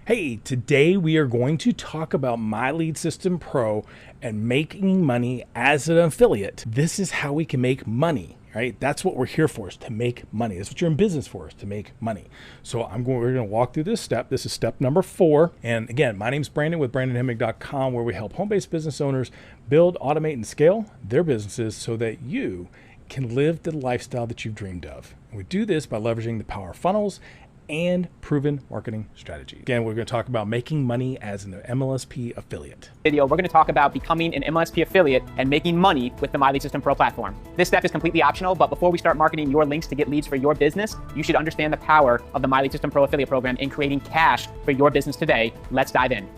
Hey, today we are going to talk about My Lead System Pro and making money as an affiliate. This is how we can make money, right? That's what we're here for, is to make money. That's what you're in business for, is to make money. So we're going to walk through this step. This is step number 4. And again, my name's Brandon with BrandonHemmig.com, where we help home-based business owners build, automate, and scale their businesses so that you can live the lifestyle that you've dreamed of. And we do this by leveraging the power of funnels and proven marketing strategy. Again, we're going to talk about making money as an MLSP affiliate. Video, we're going to talk about becoming an MLSP affiliate and making money with the My Lead System Pro platform. This step is completely optional, but before we start marketing your links to get leads for your business, you should understand the power of the My Lead System Pro affiliate program in creating cash for your business today. Let's dive in.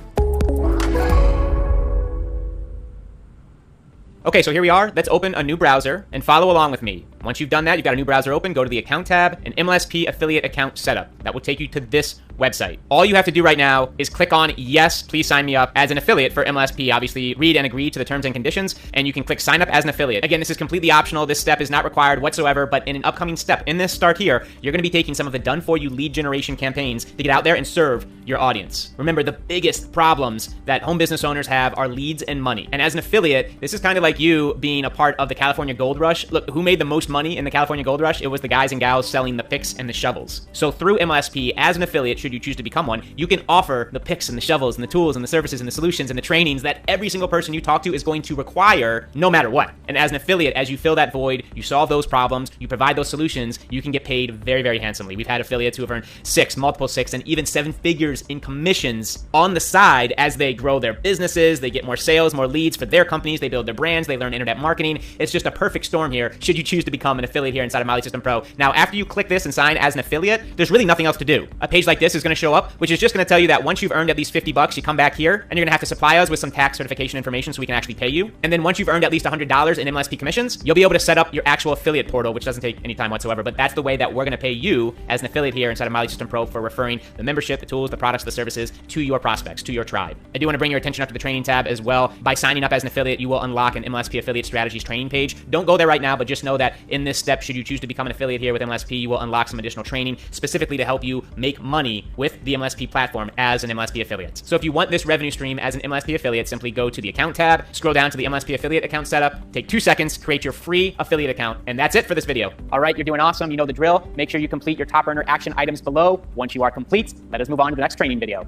Okay, so here we are. Let's open a new browser and follow along with me. Once you've done that, you've got a new browser open, go to the account tab and MLSP affiliate account setup. That will take you to this website. All you have to do right now is click on yes, please sign me up as an affiliate for MLSP. Obviously, read and agree to the terms and conditions, and you can click sign up as an affiliate. Again, this is completely optional. This step is not required whatsoever, but in an upcoming step, in this start here, you're going to be taking some of the done for you lead generation campaigns to get out there and serve your audience. Remember, the biggest problems that home business owners have are leads and money. And as an affiliate, this is kind of like you being a part of the California Gold Rush. Look, who made the most money in the California Gold Rush? It was the guys and gals selling the picks and the shovels. So through MLSP, as an affiliate, should you choose to become one, you can offer the picks and the shovels and the tools and the services and the solutions and the trainings that every single person you talk to is going to require no matter what. And as an affiliate, as you fill that void, you solve those problems, you provide those solutions, you can get paid very, very handsomely. We've had affiliates who have earned 6, multiple 6, and even 7 figures in commissions on the side as they grow their businesses, they get more sales, more leads for their companies, they build their brands, they learn internet marketing. It's just a perfect storm here should you choose to become an affiliate here inside of My Lead System Pro. Now, after you click this and sign as an affiliate, there's really nothing else to do. A page like this is going to show up, which is just going to tell you that once you've earned at least $50, you come back here and you're going to have to supply us with some tax certification information so we can actually pay you. And then once you've earned at least $100 in MLSP commissions, you'll be able to set up your actual affiliate portal, which doesn't take any time whatsoever, but that's the way that we're going to pay you as an affiliate here inside of My Lead System Pro for referring the membership, the tools, the products, the services to your prospects, to your tribe. I do want to bring your attention up to the training tab as well. By signing up as an affiliate, you will unlock an MLSP affiliate strategies training page. Don't go there right now, but just know that in this step, should you choose to become an affiliate here with MLSP, you will unlock some additional training specifically to help you make money with the MLSP platform as an MLSP affiliate. So if you want this revenue stream as an MLSP affiliate, simply go to the account tab, scroll down to the MLSP affiliate account setup, take 2 seconds, create your free affiliate account, and that's it for this video. All right, you're doing awesome. You know the drill. Make sure you complete your top earner action items below. Once you are complete, let us move on to the next training video.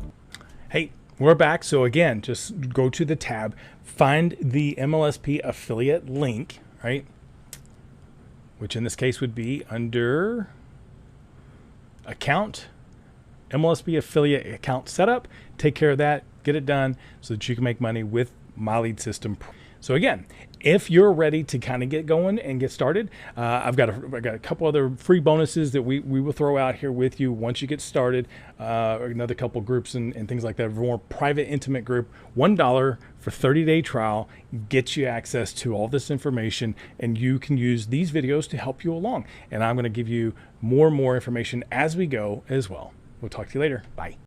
Hey, we're back. So again, just go to the tab, find the MLSP affiliate link, right? Which in this case would be under account, MLSP affiliate account setup. Take care of that, get it done so that you can make money with My Lead System Pro. So again, if you're ready to kind of get going and get started, I've got a couple other free bonuses that we will throw out here with you once you get started. Another couple groups and things like that. A more private, intimate group. $1 for 30-day trial gets you access to all this information, and you can use these videos to help you along. And I'm going to give you more and more information as we go as well. We'll talk to you later. Bye.